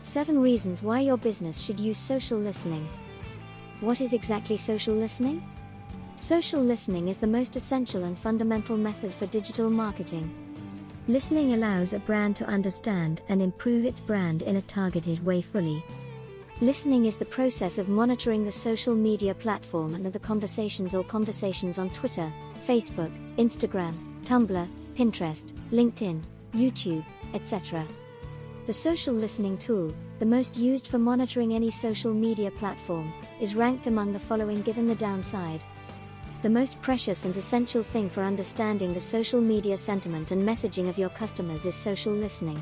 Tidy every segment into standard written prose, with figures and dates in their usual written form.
7 reasons why your business should use social listening. What is exactly social listening? Social listening is the most essential and fundamental method for digital marketing. Listening allows a brand to understand and improve its brand in a targeted way fully. Listening is the process of monitoring the social media platform and the conversations on Twitter, Facebook, Instagram, Tumblr, Pinterest, LinkedIn, YouTube, etc. The social listening tool, the most used for monitoring any social media platform, is ranked among the following given the downside. The most precious and essential thing for understanding the social media sentiment and messaging of your customers is social listening.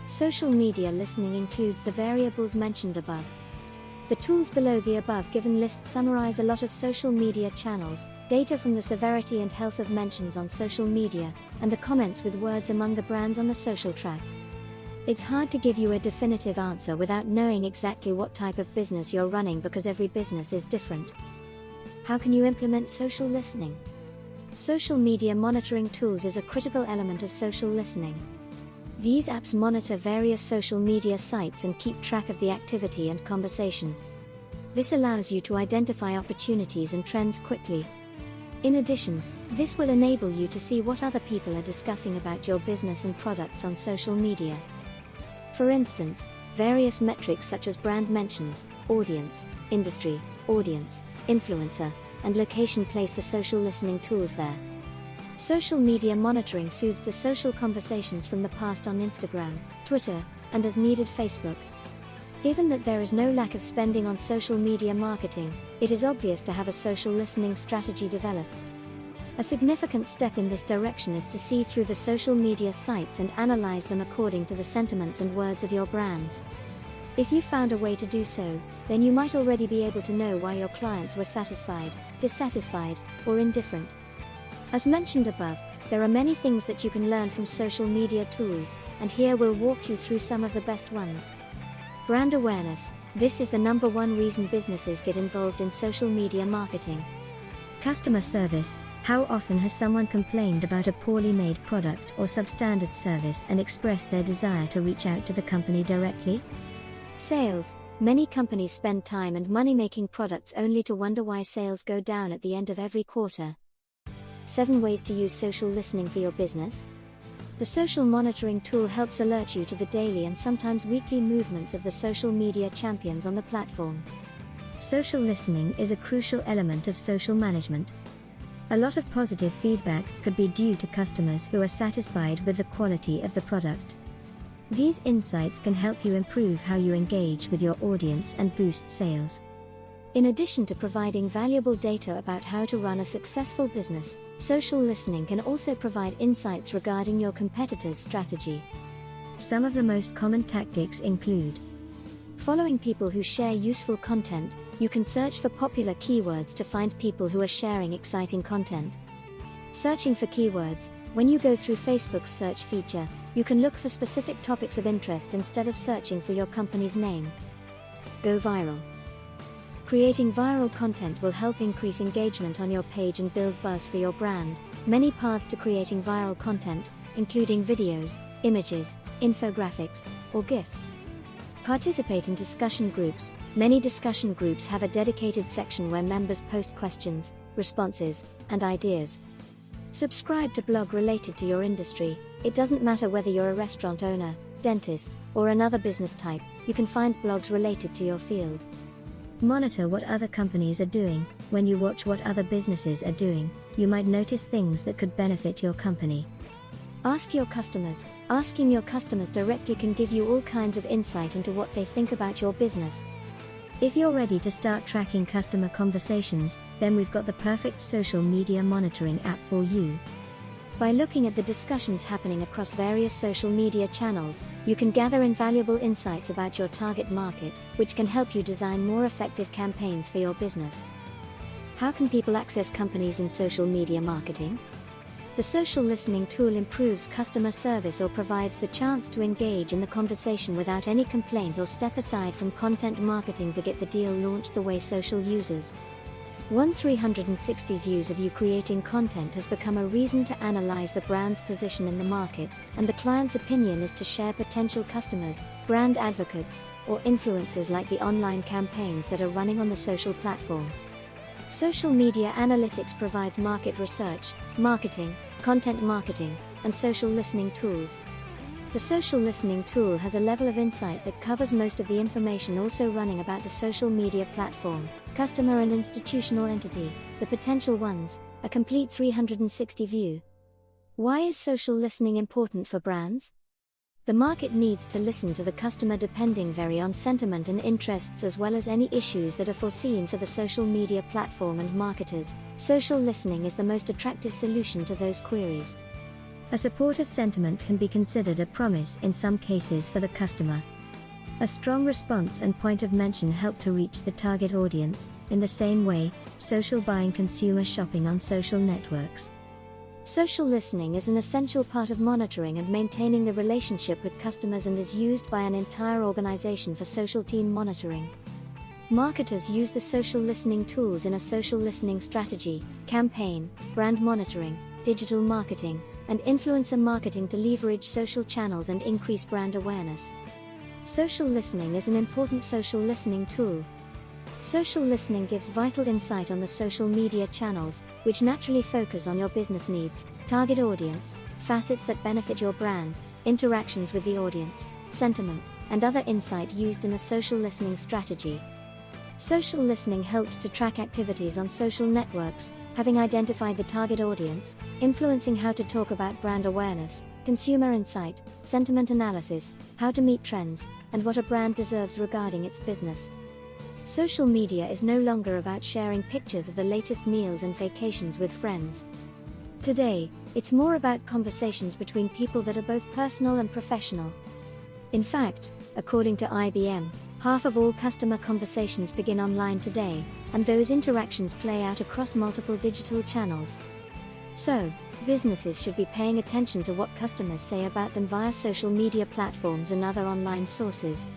Social media listening includes the variables mentioned above. The tools below the above given list summarize a lot of social media channels, data from the severity and health of mentions on social media, and the comments with words among the brands on the social track. It's hard to give you a definitive answer without knowing exactly what type of business you're running because every business is different. How can you implement social listening? Social media monitoring tools is a critical element of social listening. These apps monitor various social media sites and keep track of the activity and conversation. This allows you to identify opportunities and trends quickly. In addition, this will enable you to see what other people are discussing about your business and products on social media. For instance, various metrics such as brand mentions, audience, industry, audience, influencer, and location place the social listening tools there. Social media monitoring soothes the social conversations from the past on Instagram, Twitter, and as needed Facebook. Given that there is no lack of spending on social media marketing, it is obvious to have a social listening strategy developed. A significant step in this direction is to see through the social media sites and analyze them according to the sentiments and words of your brands. If you found a way to do so, then you might already be able to know why your clients were satisfied, dissatisfied, or indifferent. As mentioned above, there are many things that you can learn from social media tools, and here we'll walk you through some of the best ones. Brand awareness. This is the number one reason businesses get involved in social media marketing. Customer service. How often has someone complained about a poorly made product or substandard service and expressed their desire to reach out to the company directly? Sales. Many companies spend time and money making products only to wonder why sales go down at the end of every quarter. 7 ways to use social listening for your business. The social monitoring tool helps alert you to the daily and sometimes weekly movements of the social media champions on the platform. Social listening is a crucial element of social management. A lot of positive feedback could be due to customers who are satisfied with the quality of the product. These insights can help you improve how you engage with your audience and boost sales. In addition to providing valuable data about how to run a successful business, social listening can also provide insights regarding your competitors' strategy. Some of the most common tactics include following people who share useful content. You can search for popular keywords to find people who are sharing exciting content. Searching for keywords. When you go through Facebook's search feature, you can look for specific topics of interest instead of searching for your company's name. Go viral. Creating viral content will help increase engagement on your page and build buzz for your brand. Many paths to creating viral content, including videos, images, infographics, or GIFs. Participate in discussion groups. Many discussion groups have a dedicated section where members post questions, responses, and ideas. Subscribe to blog related to your industry. It doesn't matter whether you're a restaurant owner, dentist, or another business type, you can find blogs related to your field. Monitor what other companies are doing. When you watch what other businesses are doing, you might notice things that could benefit your company. Ask your customers. Asking your customers directly can give you all kinds of insight into what they think about your business. If you're ready to start tracking customer conversations, then we've got the perfect social media monitoring app for you. By looking at the discussions happening across various social media channels, you can gather invaluable insights about your target market, which can help you design more effective campaigns for your business. How can people access companies in social media marketing? The social listening tool improves customer service or provides the chance to engage in the conversation without any complaint or step aside from content marketing to get the deal launched the way social users. One 360 views of you creating content has become a reason to analyze the brand's position in the market, and the client's opinion is to share potential customers, brand advocates, or influencers like the online campaigns that are running on the social platform. Social media analytics provides market research, marketing, content marketing, and social listening tools. The social listening tool has a level of insight that covers most of the information also running about the social media platform, customer and institutional entity, the potential ones, a complete 360 view. Why is social listening important for brands? The market needs to listen to the customer depending vary on sentiment and interests as well as any issues that are foreseen for the social media platform and marketers. Social listening is the most attractive solution to those queries. A supportive sentiment can be considered a promise in some cases for the customer. A strong response and point of mention help to reach the target audience. In the same way, social buying consumer shopping on social networks. Social listening is an essential part of monitoring and maintaining the relationship with customers and is used by an entire organization for social team monitoring. Marketers use the social listening tools in a social listening strategy, campaign, brand monitoring, digital marketing, and influencer marketing to leverage social channels and increase brand awareness. Social listening is an important social listening tool. Social listening gives vital insight on the social media channels, which naturally focus on your business needs, target audience, facets that benefit your brand, interactions with the audience, sentiment, and other insight used in a social listening strategy. Social listening helps to track activities on social networks, having identified the target audience, influencing how to talk about brand awareness, consumer insight, sentiment analysis, how to meet trends, and what a brand deserves regarding its business. Social media is no longer about sharing pictures of the latest meals and vacations with friends. Today, it's more about conversations between people that are both personal and professional. In fact, according to IBM, half of all customer conversations begin online today, and those interactions play out across multiple digital channels. So, businesses should be paying attention to what customers say about them via social media platforms and other online sources.